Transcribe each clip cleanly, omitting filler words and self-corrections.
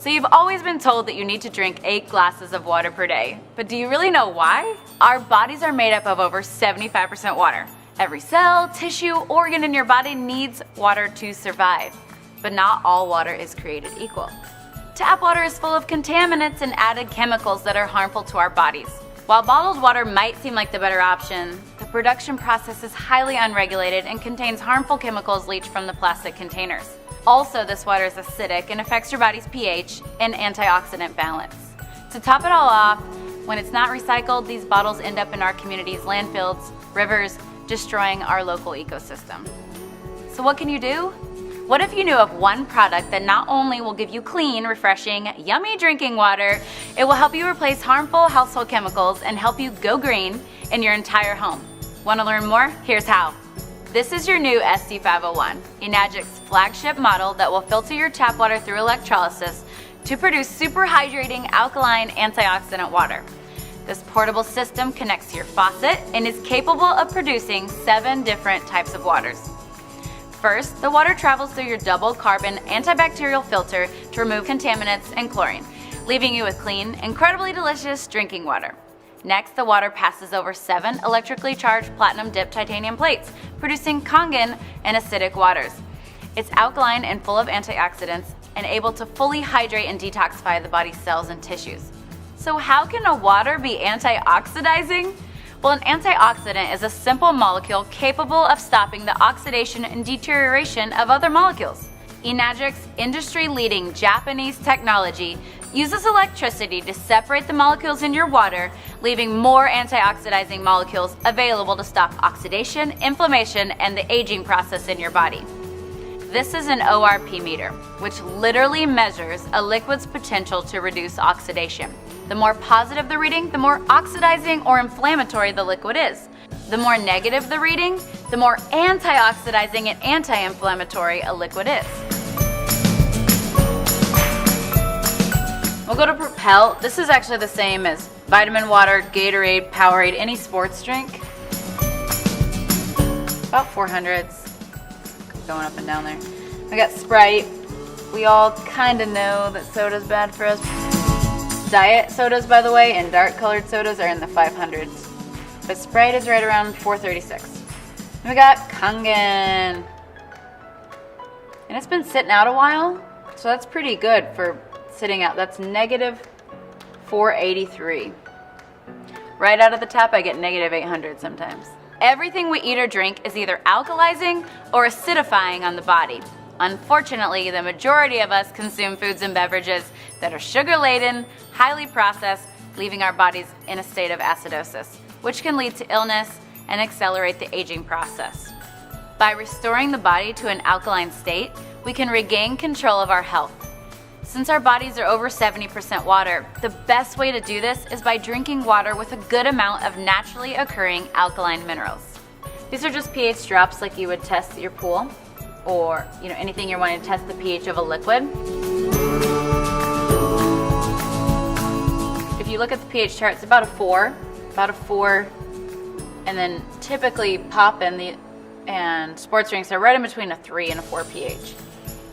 So you've always been told that you need to drink 8 glasses of water per day, but do you really know why? Our bodies are made up of over 75% water. Every cell, tissue, organ in your body needs water to survive, but not all water is created equal. Tap water is full of contaminants and added chemicals that are harmful to our bodies. While bottled water might seem like the better option, the production process is highly unregulated and contains harmful chemicals leached from the plastic containers. Also, this water is acidic and affects your body's pH and antioxidant balance. To top it all off, when it's not recycled, these bottles end up in our community's landfills, rivers, destroying our local ecosystem. So what can you do? What if you knew of one product that not only will give you clean, refreshing, yummy drinking water, it will help you replace harmful household chemicals and help you go green in your entire home? Want to learn more? Here's how. This is your new SC501, Enagic's flagship model that will filter your tap water through electrolysis to produce super hydrating alkaline antioxidant water. This portable system connects to your faucet and is capable of producing 7 different types of waters. First, the water travels through your double carbon antibacterial filter to remove contaminants and chlorine, leaving you with clean, incredibly delicious drinking water. Next, the water passes over 7 electrically charged platinum-dipped titanium plates, producing Kangen and acidic waters. It's alkaline and full of antioxidants and able to fully hydrate and detoxify the body's cells and tissues. So how can a water be antioxidizing? Well, an antioxidant is a simple molecule capable of stopping the oxidation and deterioration of other molecules. Enagic's industry-leading Japanese technology uses electricity to separate the molecules in your water, leaving more antioxidizing molecules available to stop oxidation, inflammation, and the aging process in your body. This is an ORP meter, which literally measures a liquid's potential to reduce oxidation. The more positive the reading, the more oxidizing or inflammatory the liquid is. The more negative the reading, the more antioxidizing and anti-inflammatory a liquid is. We'll go to Propel. This is actually the same as vitamin water, Gatorade, Powerade, any sports drink. About 400s. Going up and down there. We got Sprite. We all kind of know that soda's bad for us. Diet sodas, by the way, and dark colored sodas are in the 500s. But Sprite is right around 436. And we got Kangen. And it's been sitting out a while, so that's pretty good for sitting out. That's negative 483. Right out of the tap, I get negative 800 sometimes. Everything we eat or drink is either alkalizing or acidifying on the body. Unfortunately, the majority of us consume foods and beverages that are sugar-laden, highly processed, leaving our bodies in a state of acidosis, which can lead to illness and accelerate the aging process. By restoring the body to an alkaline state, we can regain control of our health. Since our bodies are over 70% water, the best way to do this is by drinking water with a good amount of naturally occurring alkaline minerals. These are just pH drops like you would test your pool, or anything you're wanting to test the pH of a liquid. If you look at the pH chart, it's about a 4, and then typically pop and sports drinks are right in between a 3 and a 4 pH.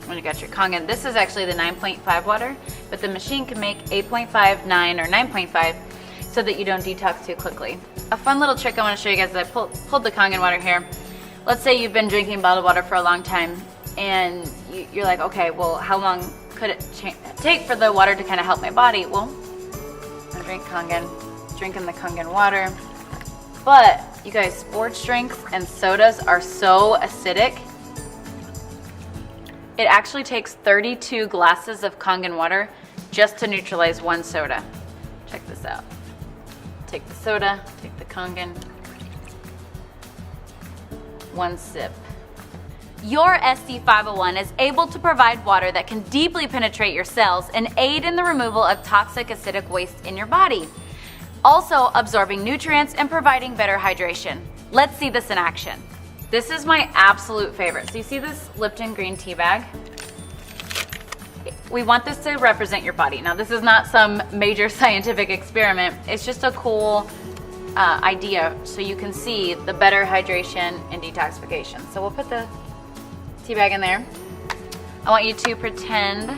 When you got your Kangen, this is actually the 9.5 water, but the machine can make 8.5, 9, or 9.5 so that you don't detox too quickly. A fun little trick I want to show you guys is I pulled the Kangen water here. Let's say you've been drinking bottled water for a long time and you're like, okay, well, how long could it take for the water to kind of help my body? Well, I drink Kangen, drinking the Kangen water. But you guys, sports drinks and sodas are so acidic. It actually takes 32 glasses of Kangen water just to neutralize 1 soda. Check this out. Take the soda, take the Kangen. 1 sip. Your SC501 is able to provide water that can deeply penetrate your cells and aid in the removal of toxic acidic waste in your body, also absorbing nutrients and providing better hydration. Let's see this in action. This is my absolute favorite. So you see this Lipton green tea bag? We want this to represent your body. Now, this is not some major scientific experiment. It's just a cool idea so you can see the better hydration and detoxification. So we'll put the tea bag in there. I want you to pretend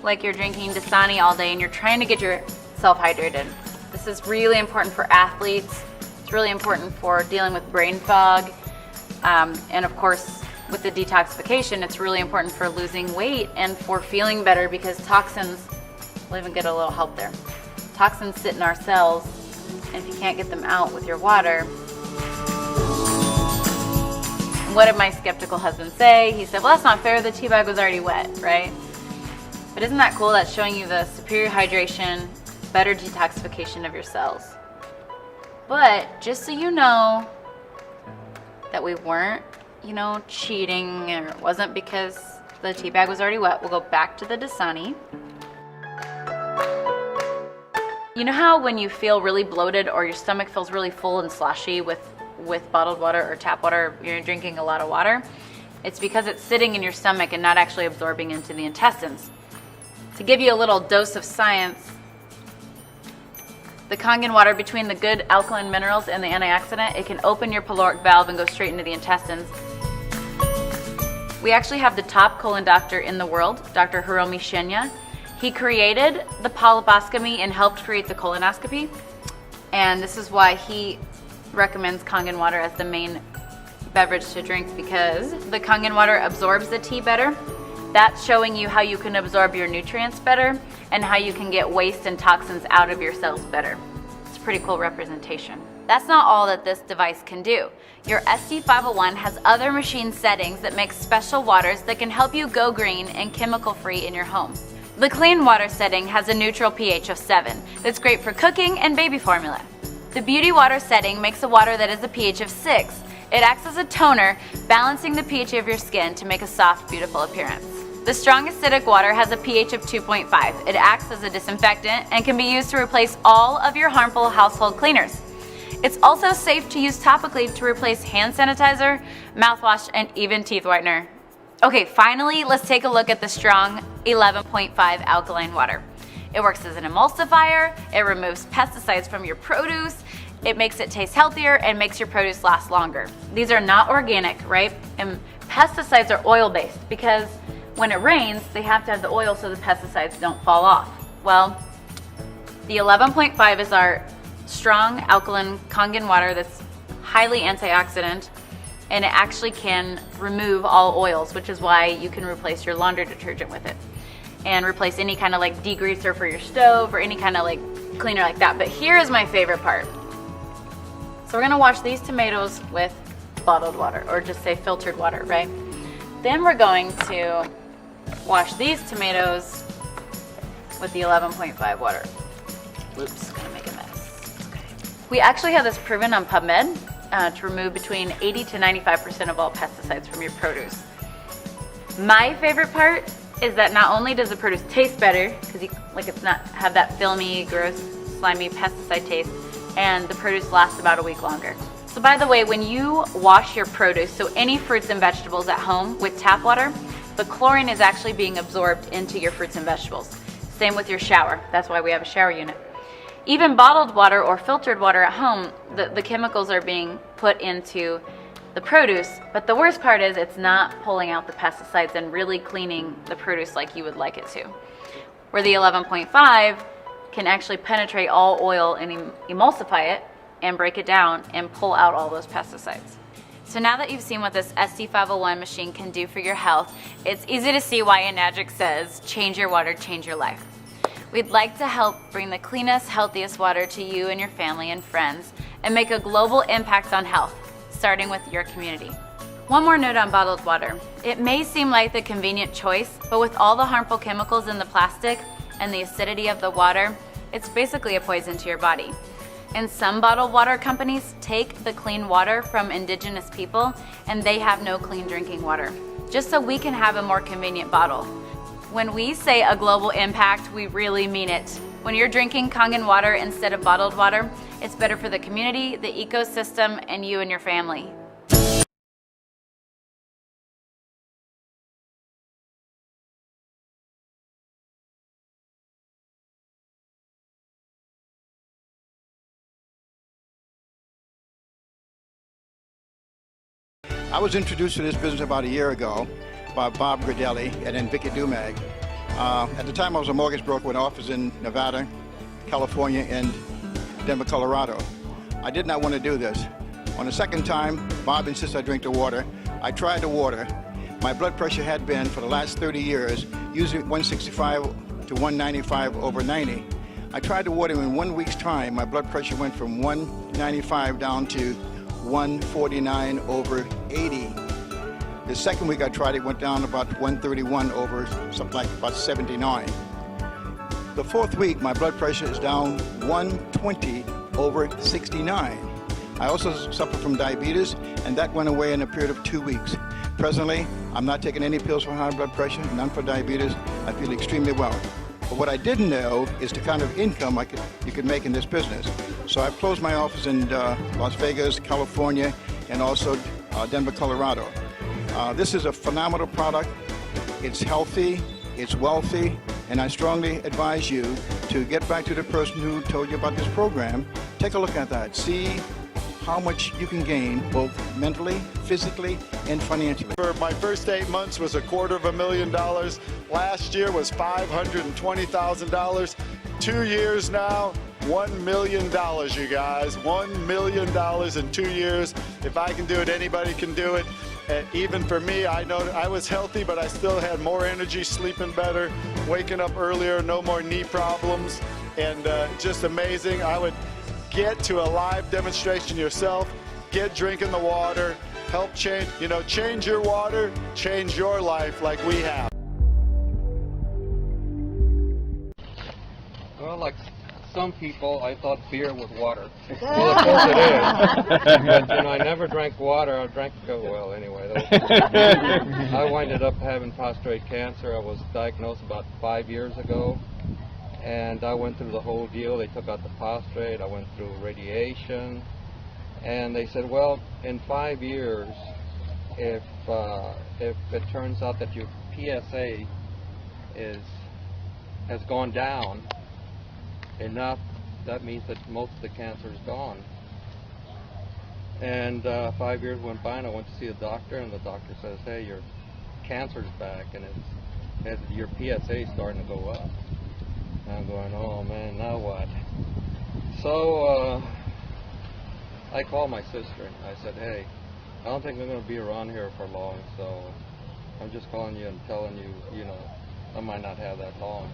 like you're drinking Dasani all day and you're trying to get yourself hydrated. This is really important for athletes. It's really important for dealing with brain fog. And of course, with the detoxification, it's really important for losing weight and for feeling better, because toxins, we'll even get a little help there. Toxins sit in our cells, and if you can't get them out with your water. What did my skeptical husband say? He said, well, that's not fair, the tea bag was already wet, right? But isn't that cool? That's showing you the superior hydration, better detoxification of your cells. But just so you know that we weren't, cheating, or it wasn't because the tea bag was already wet, we'll go back to the Dasani. You know how when you feel really bloated or your stomach feels really full and sloshy with bottled water or tap water, you're drinking a lot of water? It's because it's sitting in your stomach and not actually absorbing into the intestines. To give you a little dose of science, the Kangen water, between the good alkaline minerals and the antioxidant, it can open your pyloric valve and go straight into the intestines. We actually have the top colon doctor in the world, Dr. Hiromi Shinya. He created the polyposcopy and helped create the colonoscopy. And this is why he recommends Kangen water as the main beverage to drink, because the Kangen water absorbs the tea better. That's showing you how you can absorb your nutrients better and how you can get waste and toxins out of your cells better. It's a pretty cool representation. That's not all that this device can do. Your SD501 has other machine settings that make special waters that can help you go green and chemical-free in your home. The clean water setting has a neutral pH of 7 that's great for cooking and baby formula. The beauty water setting makes a water that is a pH of 6. It acts as a toner, balancing the pH of your skin to make a soft, beautiful appearance. The strong acidic water has a pH of 2.5. It acts as a disinfectant and can be used to replace all of your harmful household cleaners. It's also safe to use topically to replace hand sanitizer, mouthwash, and even teeth whitener. Okay, finally, let's take a look at the strong 11.5 alkaline water. It works as an emulsifier, it removes pesticides from your produce, it makes it taste healthier, and makes your produce last longer. These are not organic, right? And pesticides are oil-based, because when it rains, they have to have the oil so the pesticides don't fall off. Well, the 11.5 is our strong alkaline Kangen water that's highly antioxidant, and it actually can remove all oils, which is why you can replace your laundry detergent with it and replace any kind of like degreaser for your stove or any kind of like cleaner like that. But here is my favorite part. So we're gonna wash these tomatoes with bottled water, or just say filtered water, right? Then we're going to wash these tomatoes with the 11.5 water. Oops, gonna make a mess. Okay. We actually have this proven on PubMed to remove between 80 to 95% of all pesticides from your produce. My favorite part is that not only does the produce taste better, because it's not have that filmy, gross, slimy pesticide taste, and the produce lasts about a week longer. So by the way, when you wash your produce, so any fruits and vegetables at home with tap water, the chlorine is actually being absorbed into your fruits and vegetables. Same with your shower. That's why we have a shower unit. Even bottled water or filtered water at home, the chemicals are being put into the produce, but the worst part is it's not pulling out the pesticides and really cleaning the produce like you would like it to. Where the 11.5 can actually penetrate all oil and emulsify it and break it down and pull out all those pesticides. So now that you've seen what this SD501 machine can do for your health, it's easy to see why Enagic says, change your water, change your life. We'd like to help bring the cleanest, healthiest water to you and your family and friends and make a global impact on health, starting with your community. One more note on bottled water. It may seem like the convenient choice, but with all the harmful chemicals in the plastic and the acidity of the water, it's basically a poison to your body. And some bottled water companies take the clean water from indigenous people and they have no clean drinking water, just so we can have a more convenient bottle. When we say a global impact, we really mean it. When you're drinking Kangen water instead of bottled water, it's better for the community, the ecosystem, and you and your family. I was introduced to this business about a year ago by Bob Gradelli and then Vicky Dumag. At the time, I was a mortgage broker with an office in Nevada, California, and Denver, Colorado. I did not want to do this. On the second time, Bob insisted I drink the water. I tried the water. My blood pressure had been, for the last 30 years, usually 165 to 195 over 90. I tried the water, and in 1 week's time, my blood pressure went from 195 down to 149 over 80. The second week I tried it, went down about 131 over something like about 79. The fourth week, my blood pressure is down 120 over 69. I also suffer from diabetes, and that went away in a period of 2 weeks. Presently, I'm not taking any pills for high blood pressure, none for diabetes. I feel extremely well. But what I didn't know is the kind of income you could make in this business. So I've closed my office in Las Vegas, California, and also Denver, Colorado. This is a phenomenal product. It's healthy, it's wealthy, and I strongly advise you to get back to the person who told you about this program. Take a look at that. See how much you can gain, both mentally, physically, and financially. For my first 8 months was $250,000. Last year was $520,000. 2 years now, $1 million, you guys. $1 million in 2 years. If I can do it, anybody can do it. Even for me, I know I was healthy, but I still had more energy, sleeping better, waking up earlier, no more knee problems, and just amazing. I would get to a live demonstration yourself, get drinking the water, help change, change your water, change your life like we have. Well, like some people, I thought beer was water. Well, of course it is. But, I never drank water. I drank, well, anyway. I winded up having prostate cancer. I was diagnosed about 5 years ago. And I went through the whole deal. They took out the prostate. I went through radiation. And they said, well, in 5 years, if it turns out that your PSA has gone down enough, that means that most of the cancer is gone. And 5 years went by, and I went to see a doctor, and the doctor says, hey, your cancer's back, and your PSA is starting to go up. And I'm going, oh man, now what? So I called my sister, and I said, hey, I don't think I'm going to be around here for long, so I'm just calling you and telling you, I might not have that long.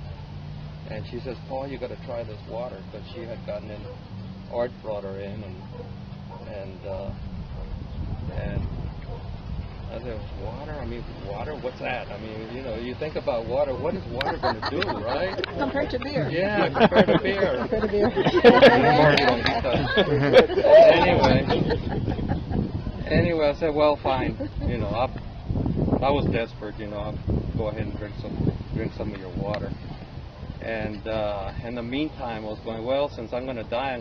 And she says, Paul, you got to try this water, because she had gotten in. Art brought her in, and I said, water? I mean, water? What's that? I mean, you think about water. What is water going to do, right? Compared to beer. Yeah, compared to beer. Compared to beer. Anyway, I said, well, fine. I was desperate. I'll go ahead and drink some of your water. And in the meantime, I was going, well, since I'm going to die,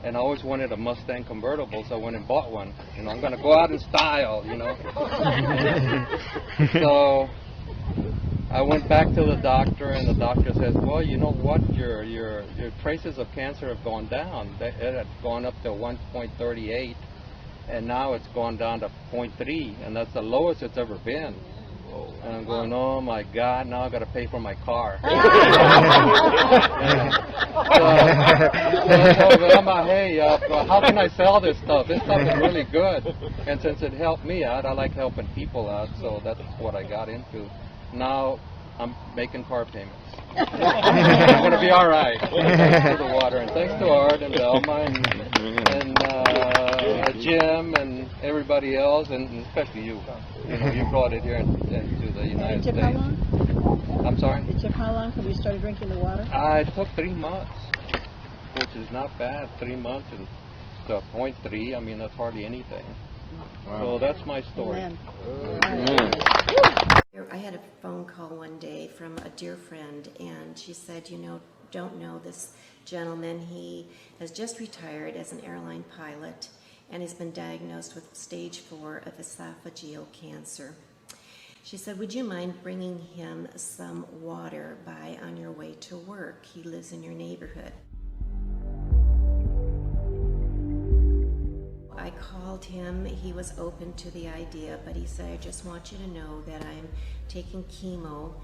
and I always wanted a Mustang convertible, so I went and bought one. I'm going to go out in style, So I went back to the doctor, and the doctor says, well, you know what, your traces of cancer have gone down. It had gone up to 1.38, and now it's gone down to 0.3, and that's the lowest it's ever been. And I'm going, oh my God, now I've got to pay for my car. So I told Grandma, hey, how can I sell this stuff? This stuff is really good. And since it helped me out, I like helping people out, so that's what I got into. Now I'm making car payments. I'm going to be all right. Thanks to the water, and thanks to Art and Velma and Jim and everybody else, and especially you. You brought it here into the United States. How long? I'm sorry? It took how long till you started drinking the water? It took 3 months, which is not bad. 3 months and to 0.3, I mean, that's hardly anything. Wow. So that's my story. I had a phone call one day from a dear friend, and she said, don't know this gentleman. He has just retired as an airline pilot and has been diagnosed with stage 4 of esophageal cancer. She said, would you mind bringing him some water by on your way to work? He lives in your neighborhood. I called him. He was open to the idea, but he said, I just want you to know that I'm taking chemo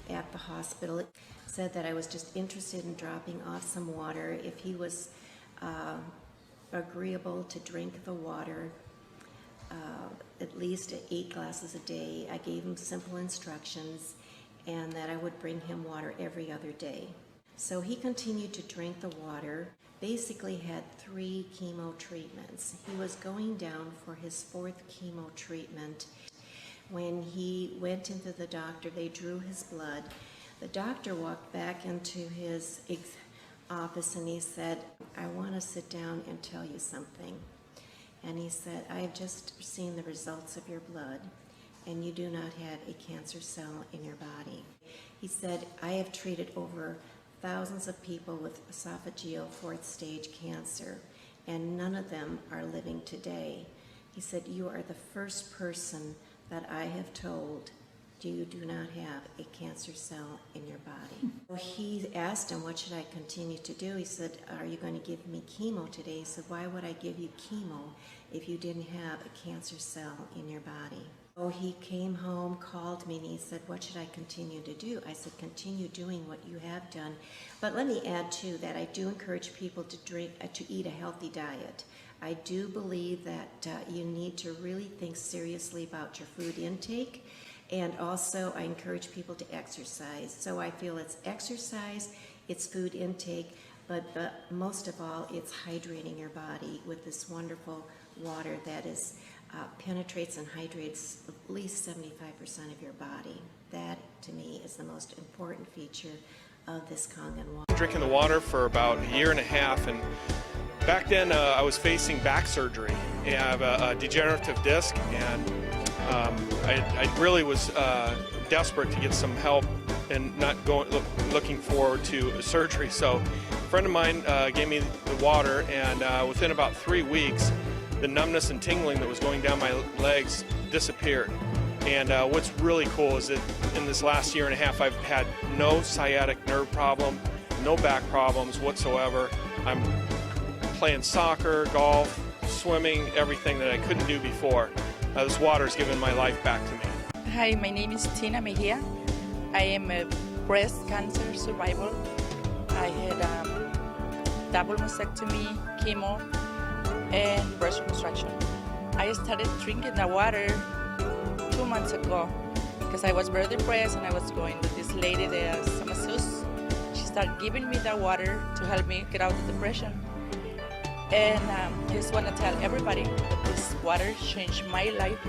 at the hospital. It said that I was just interested in dropping off some water. If he was agreeable to drink the water, at least 8 glasses a day. I gave him simple instructions and that I would bring him water every other day. So he continued to drink the water, basically had 3 chemo treatments. He was going down for his 4th chemo treatment. When he went into the doctor, they drew his blood. The doctor walked back into his office and he said, "I want to sit down and tell you something." And he said, "I have just seen the results of your blood, and you do not have a cancer cell in your body." He said, "I have treated over thousands of people with esophageal 4th stage cancer, and none of them are living today." He said, "You are the first person that I have told you do not have a cancer cell in your body." He asked him, "What should I continue to do?" He said, "Are you going to give me chemo today?" He said, "Why would I give you chemo if you didn't have a cancer cell in your body?" So he came home, called me, and he said, "What should I continue to do?" I said, "Continue doing what you have done. But let me add too that I do encourage people to eat a healthy diet. I do believe that you need to really think seriously about your food intake. And also, I encourage people to exercise. So I feel it's exercise, it's food intake, but most of all, it's hydrating your body with this wonderful water that is penetrates and hydrates at least 75% of your body. That, to me, is the most important feature of this Kangen water. Drinking the water for about a year and a half, and back then I was facing back surgery. I have a degenerative disc, and I really was desperate to get some help and not looking forward to surgery. So a friend of mine gave me the water, and within about 3 weeks, the numbness and tingling that was going down my legs disappeared. And what's really cool is that in this last year and a half, I've had no sciatic nerve problem, no back problems whatsoever. I'm playing soccer, golf, swimming, everything that I couldn't do before. This water's given my life back to me. Hi, my name is Tina Mejia. I am a breast cancer survivor. I had double mastectomy, chemo, and breast reconstruction. I started drinking the water 2 months ago because I was very depressed, and I was going to this lady, the masseuse. She started giving me the water to help me get out of the depression. And I just want to tell everybody that this water changed my life,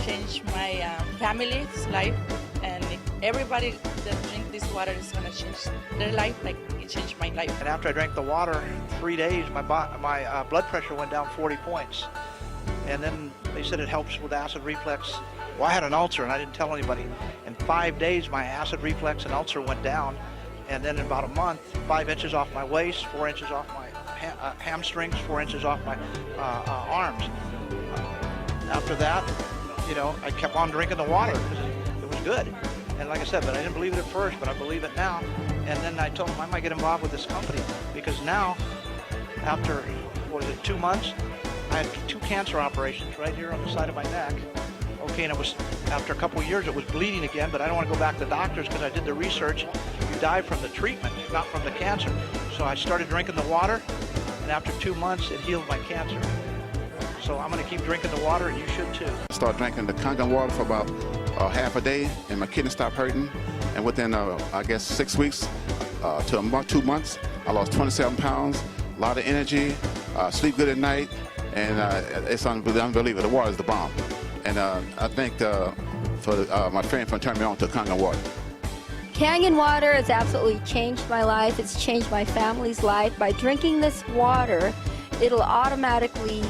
changed my family's life, and if everybody that drink this water is going to change their life like it changed my life. And after I drank the water, 3 days, my blood pressure went down 40 points. And then they said it helps with acid reflux. Well, I had an ulcer, and I didn't tell anybody. In 5 days, my acid reflux and ulcer went down. And then in about a month, 5 inches off my waist, 4 inches off my hamstrings, 4 inches off my arms. After that, you know, I kept on drinking the water because it was good. And like I said, but I didn't believe it at first, but I believe it now. And then I told them I might get involved with this company because now, after, 2 months, I had 2 cancer operations right here on the side of my neck. Okay, and it was, after a couple of years, it was bleeding again, but I don't want to go back to the doctors because I did the research. You die from the treatment, not from the cancer. So I started drinking the water, and after 2 months, it healed my cancer. So I'm going to keep drinking the water, and you should too. I started drinking the Kangen water for about half a day, and my kidneys stopped hurting. And within, I guess, 6 weeks to a month, 2 months, I lost 27 pounds, a lot of energy, sleep good at night, and it's unbelievable. The water is the bomb. And I thank my friend for turning me on to Kangen water. Kangen water has absolutely changed my life. It's changed my family's life. By drinking this water, it'll automatically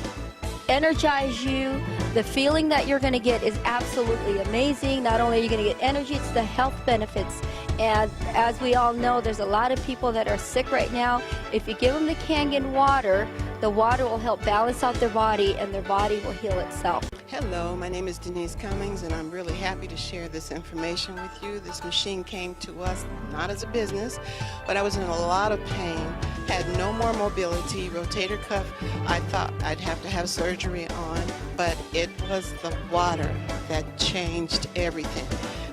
energize you. The feeling that you're going to get is absolutely amazing. Not only are you going to get energy, it's the health benefits. And as we all know, there's a lot of people that are sick right now. If you give them the Kangen water, the water will help balance out their body, and their body will heal itself. Hello, my name is Denise Cummings, and I'm really happy to share this information with you. This machine came to us not as a business, but I was in a lot of pain, had no more mobility, rotator cuff. I thought I'd have to have surgery on, but it was the water that changed everything.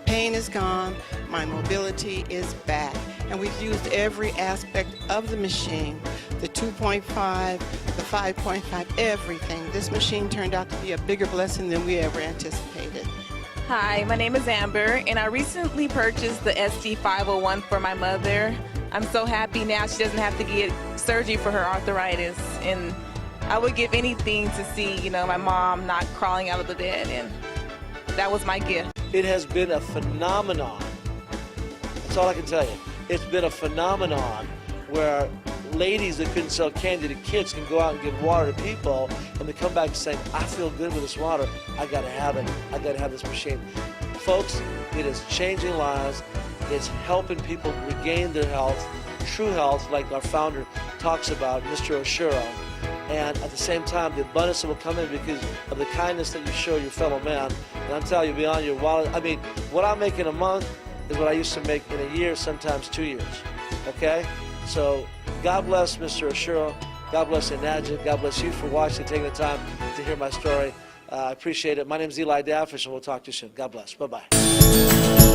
Pain is gone, my mobility is back, and we've used every aspect of the machine, the 2.5, the 5.5, everything. This machine turned out to be a bigger blessing than we ever anticipated. Hi, my name is Amber, and I recently purchased the ST501 for my mother. I'm so happy now she doesn't have to get surgery for her arthritis, and I would give anything to see, my mom not crawling out of the bed, and that was my gift. It has been a phenomenon. That's all I can tell you. It's been a phenomenon where ladies that couldn't sell candy to kids can go out and give water to people, and they come back saying, I feel good with this water. I gotta have it. I gotta have this machine. Folks, it is changing lives. It's helping people regain their health, true health, like our founder talks about, Mr. Oshiro. And at the same time, the abundance that will come in because of the kindness that you show your fellow man. And I'm telling you, beyond your wallet, I mean, what I make in a month is what I used to make in a year, sometimes 2 years. Okay? So, God bless Mr. Oshiro. God bless Enadja. God bless you for watching, taking the time to hear my story. I appreciate it. My name is Eli Dafish, and we'll talk to you soon. God bless. Bye-bye.